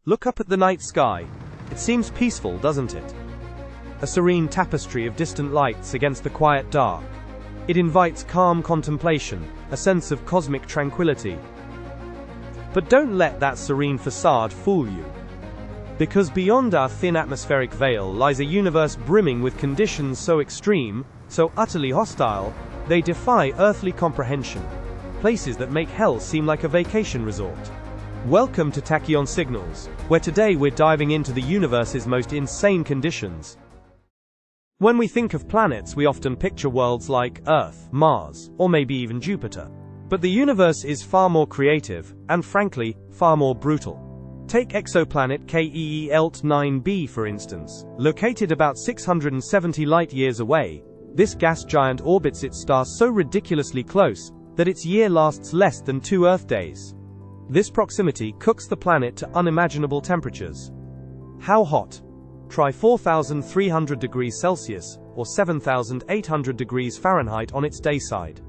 Look up at the night sky. It seems peaceful, doesn't it? A serene tapestry of distant lights against the quiet dark. It invites calm contemplation, a sense of cosmic tranquility. But don't let that serene facade fool you. Because beyond our thin atmospheric veil lies a universe brimming with conditions so extreme, so utterly hostile, they defy earthly comprehension. Places that make hell seem like a vacation resort. Welcome to Tachyon Signals, where today we're diving into the universe's most insane conditions. When we think of planets, we often picture worlds like Earth, Mars, or maybe even Jupiter. But the universe is far more creative, and frankly, far more brutal. Take exoplanet KEELT 9b for instance. Located about 670 light-years away, this gas giant orbits its star so ridiculously close that its year lasts less than 2 Earth days. This proximity cooks the planet to unimaginable temperatures. How hot? Try 4,300 degrees Celsius, or 7,800 degrees Fahrenheit on its day side.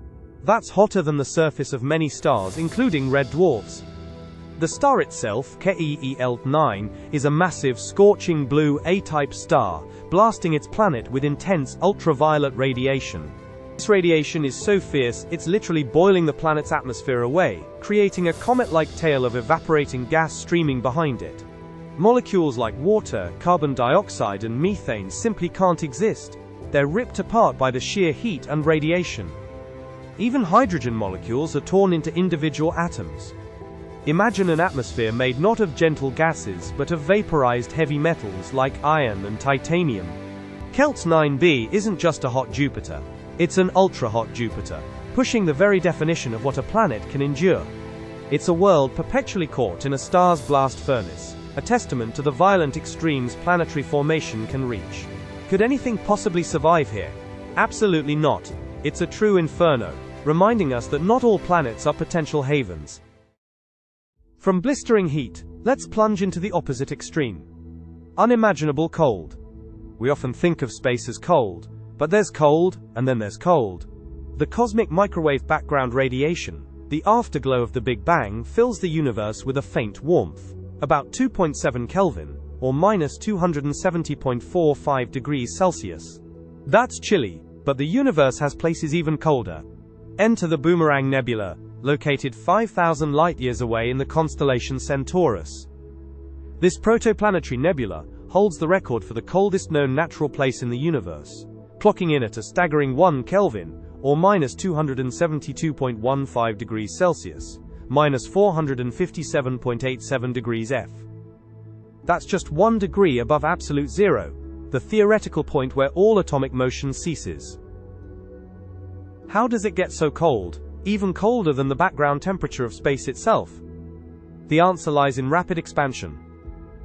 That's hotter than the surface of many stars, including red dwarfs. The star itself, KEELT 9, is a massive, scorching blue A-type star, blasting its planet with intense ultraviolet radiation. This radiation is so fierce, it's literally boiling the planet's atmosphere away, creating a comet-like tail of evaporating gas streaming behind it. Molecules like water, carbon dioxide and methane simply can't exist. They're ripped apart by the sheer heat and radiation. Even hydrogen molecules are torn into individual atoms. Imagine an atmosphere made not of gentle gases but of vaporized heavy metals like iron and titanium. KEELT 9b isn't just a hot Jupiter. It's an ultra-hot Jupiter, pushing the very definition of what a planet can endure. It's a world perpetually caught in a star's blast furnace, a testament to the violent extremes planetary formation can reach. Could anything possibly survive here? Absolutely not. It's a true inferno, reminding us that not all planets are potential havens. From blistering heat, let's plunge into the opposite extreme. Unimaginable cold. We often think of space as cold, but there's cold, and then there's cold. The cosmic microwave background radiation, the afterglow of the Big Bang, fills the universe with a faint warmth, about 2.7 Kelvin, or minus 270.45 degrees Celsius. That's chilly, but the universe has places even colder. Enter the Boomerang Nebula, located 5,000 light-years away in the constellation Centaurus. This protoplanetary nebula holds the record for the coldest known natural place in the universe, clocking in at a staggering 1 Kelvin, or minus 272.15 degrees Celsius, minus 457.87 degrees F. That's just 1 degree above absolute zero, the theoretical point where all atomic motion ceases. How does it get so cold, even colder than the background temperature of space itself? The answer lies in rapid expansion.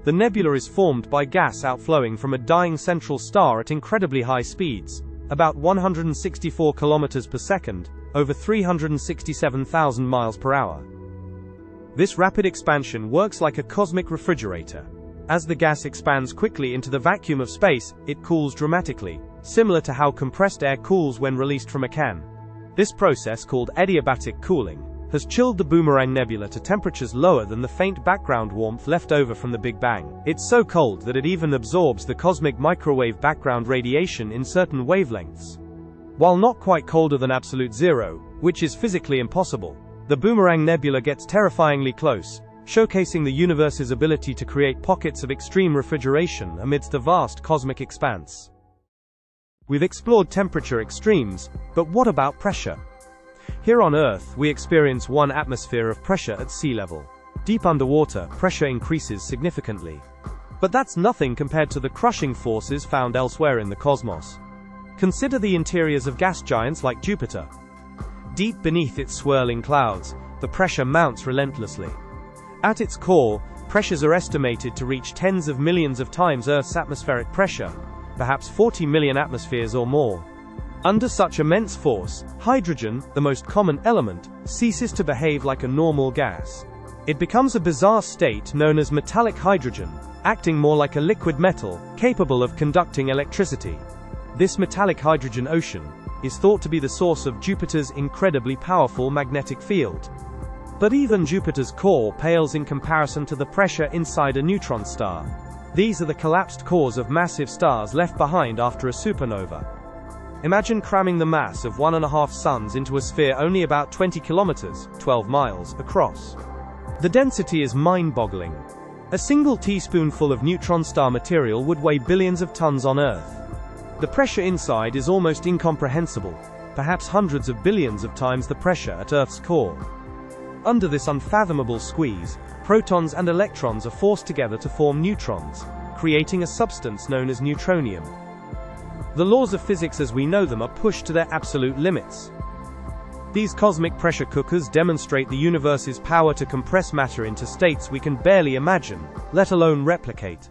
The nebula is formed by gas outflowing from a dying central star at incredibly high speeds, about 164 kilometers per second, over 367,000 miles per hour. This rapid expansion works like a cosmic refrigerator. As the gas expands quickly into the vacuum of space, it cools dramatically, similar to how compressed air cools when released from a can. This process, called adiabatic cooling, has chilled the Boomerang Nebula to temperatures lower than the faint background warmth left over from the Big Bang. It's so cold that it even absorbs the cosmic microwave background radiation in certain wavelengths. While not quite colder than absolute zero, which is physically impossible, the Boomerang Nebula gets terrifyingly close, showcasing the universe's ability to create pockets of extreme refrigeration amidst a vast cosmic expanse. We've explored temperature extremes, but what about pressure? Here on Earth, we experience one atmosphere of pressure at sea level. Deep underwater, pressure increases significantly. But that's nothing compared to the crushing forces found elsewhere in the cosmos. Consider the interiors of gas giants like Jupiter. Deep beneath its swirling clouds, the pressure mounts relentlessly. At its core, pressures are estimated to reach tens of millions of times Earth's atmospheric pressure, perhaps 40 million atmospheres or more. Under such immense force, hydrogen, the most common element, ceases to behave like a normal gas. It becomes a bizarre state known as metallic hydrogen, acting more like a liquid metal, capable of conducting electricity. This metallic hydrogen ocean is thought to be the source of Jupiter's incredibly powerful magnetic field. But even Jupiter's core pales in comparison to the pressure inside a neutron star. These are the collapsed cores of massive stars left behind after a supernova. Imagine cramming the mass of 1.5 suns into a sphere only about 20 kilometers, 12 miles, across. The density is mind-boggling. A single teaspoonful of neutron star material would weigh billions of tons on Earth. The pressure inside is almost incomprehensible, perhaps hundreds of billions of times the pressure at Earth's core. Under this unfathomable squeeze, protons and electrons are forced together to form neutrons, creating a substance known as neutronium. The laws of physics as we know them are pushed to their absolute limits. These cosmic pressure cookers demonstrate the universe's power to compress matter into states we can barely imagine, let alone replicate.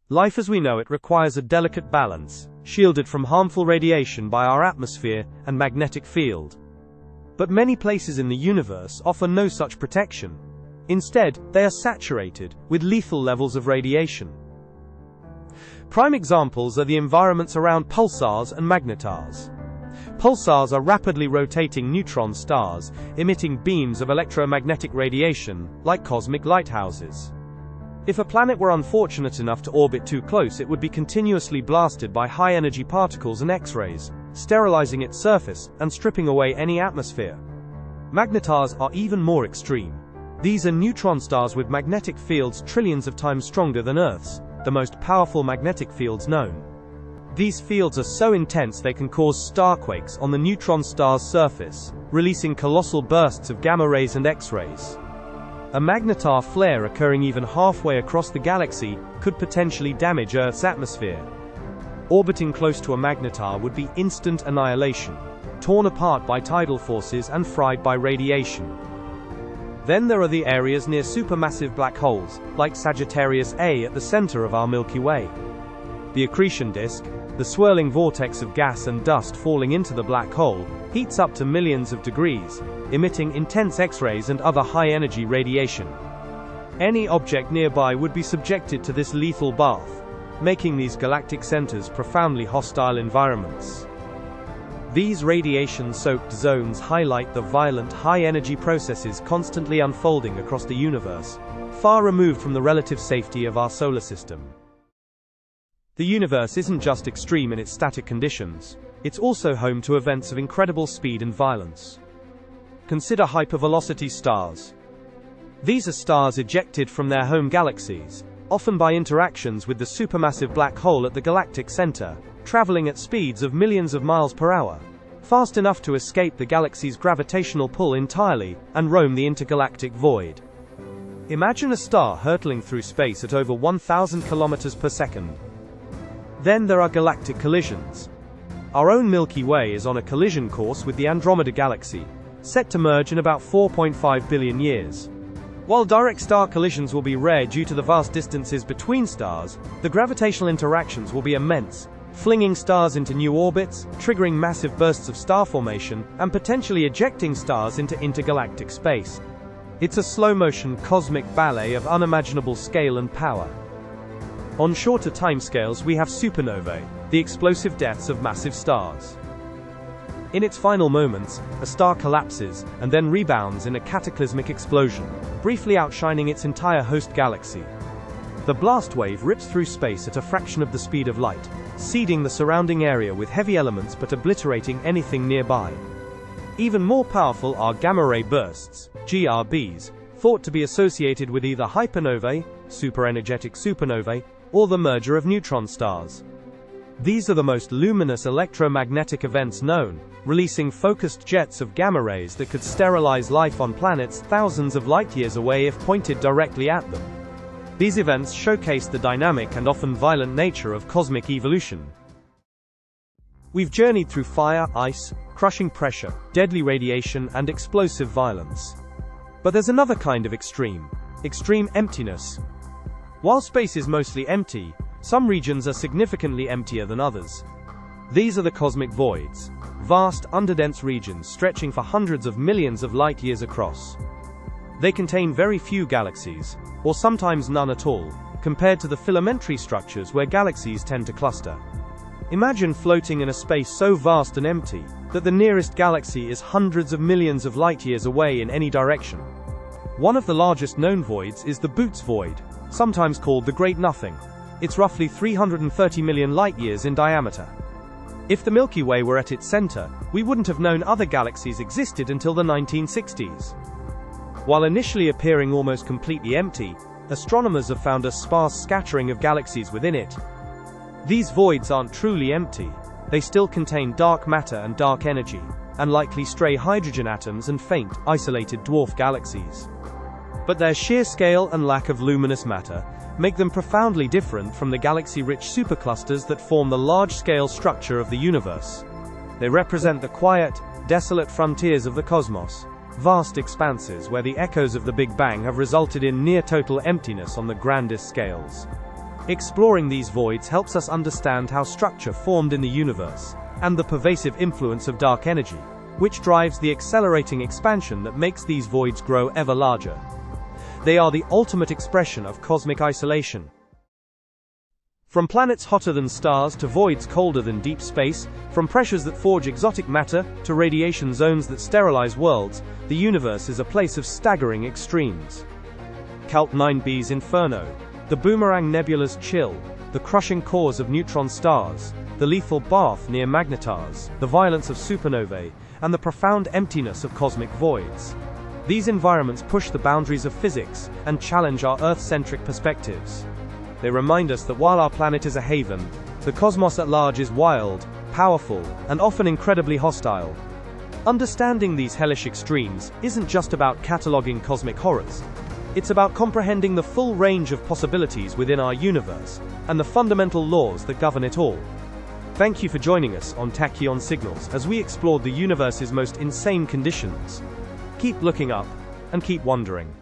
Life as we know it requires a delicate balance, shielded from harmful radiation by our atmosphere and magnetic field. But many places in the universe offer no such protection. Instead, they are saturated with lethal levels of radiation. Prime examples are the environments around pulsars and magnetars. Pulsars are rapidly rotating neutron stars, emitting beams of electromagnetic radiation, like cosmic lighthouses. If a planet were unfortunate enough to orbit too close, it would be continuously blasted by high-energy particles and X-rays, sterilizing its surface and stripping away any atmosphere. Magnetars are even more extreme. These are neutron stars with magnetic fields trillions of times stronger than Earth's, the most powerful magnetic fields known. These fields are so intense they can cause starquakes on the neutron star's surface, releasing colossal bursts of gamma rays and X-rays. A magnetar flare occurring even halfway across the galaxy could potentially damage Earth's atmosphere. Orbiting close to a magnetar would be instant annihilation, torn apart by tidal forces and fried by radiation. Then there are the areas near supermassive black holes, like Sagittarius A at the center of our Milky Way. The accretion disk, the swirling vortex of gas and dust falling into the black hole, heats up to millions of degrees, emitting intense X-rays and other high-energy radiation. Any object nearby would be subjected to this lethal bath, making these galactic centers profoundly hostile environments. These radiation-soaked zones highlight the violent, high-energy processes constantly unfolding across the universe, far removed from the relative safety of our solar system. The universe isn't just extreme in its static conditions, it's also home to events of incredible speed and violence. Consider hypervelocity stars. These are stars ejected from their home galaxies, often by interactions with the supermassive black hole at the galactic center, traveling at speeds of millions of miles per hour, fast enough to escape the galaxy's gravitational pull entirely and roam the intergalactic void. Imagine a star hurtling through space at over 1,000 kilometers per second. Then there are galactic collisions. Our own Milky Way is on a collision course with the Andromeda Galaxy, set to merge in about 4.5 billion years. While direct star collisions will be rare due to the vast distances between stars, the gravitational interactions will be immense, flinging stars into new orbits, triggering massive bursts of star formation, and potentially ejecting stars into intergalactic space. It's a slow-motion cosmic ballet of unimaginable scale and power. On shorter timescales we have supernovae, the explosive deaths of massive stars. In its final moments, a star collapses, and then rebounds in a cataclysmic explosion, briefly outshining its entire host galaxy. The blast wave rips through space at a fraction of the speed of light, seeding the surrounding area with heavy elements but obliterating anything nearby. Even more powerful are gamma-ray bursts, GRBs, thought to be associated with either hypernovae, superenergetic supernovae, or the merger of neutron stars. These are the most luminous electromagnetic events known, releasing focused jets of gamma rays that could sterilize life on planets thousands of light-years away if pointed directly at them. These events showcase the dynamic and often violent nature of cosmic evolution. We've journeyed through fire, ice, crushing pressure, deadly radiation, and explosive violence. But there's another kind of extreme emptiness. While space is mostly empty, some regions are significantly emptier than others. These are the cosmic voids, vast, underdense regions stretching for hundreds of millions of light-years across. They contain very few galaxies, or sometimes none at all, compared to the filamentary structures where galaxies tend to cluster. Imagine floating in a space so vast and empty, that the nearest galaxy is hundreds of millions of light-years away in any direction. One of the largest known voids is the Boots Void, sometimes called the Great Nothing. It's roughly 330 million light-years in diameter. If the Milky Way were at its center, we wouldn't have known other galaxies existed until the 1960s. While initially appearing almost completely empty, astronomers have found a sparse scattering of galaxies within it. These voids aren't truly empty. They still contain dark matter and dark energy, and likely stray hydrogen atoms and faint, isolated dwarf galaxies. But their sheer scale and lack of luminous matter make them profoundly different from the galaxy-rich superclusters that form the large-scale structure of the universe. They represent the quiet, desolate frontiers of the cosmos, vast expanses where the echoes of the Big Bang have resulted in near-total emptiness on the grandest scales. Exploring these voids helps us understand how structure formed in the universe, and the pervasive influence of dark energy, which drives the accelerating expansion that makes these voids grow ever larger. They are the ultimate expression of cosmic isolation. From planets hotter than stars to voids colder than deep space, from pressures that forge exotic matter to radiation zones that sterilize worlds, the universe is a place of staggering extremes. Calt 9b's Inferno, the Boomerang Nebula's chill, the crushing cores of neutron stars, the lethal bath near magnetars, the violence of supernovae, and the profound emptiness of cosmic voids. These environments push the boundaries of physics and challenge our Earth-centric perspectives. They remind us that while our planet is a haven, the cosmos at large is wild, powerful, and often incredibly hostile. Understanding these hellish extremes isn't just about cataloging cosmic horrors. It's about comprehending the full range of possibilities within our universe, and the fundamental laws that govern it all. Thank you for joining us on Tachyon Signals as we explored the universe's most insane conditions. Keep looking up, and keep wondering.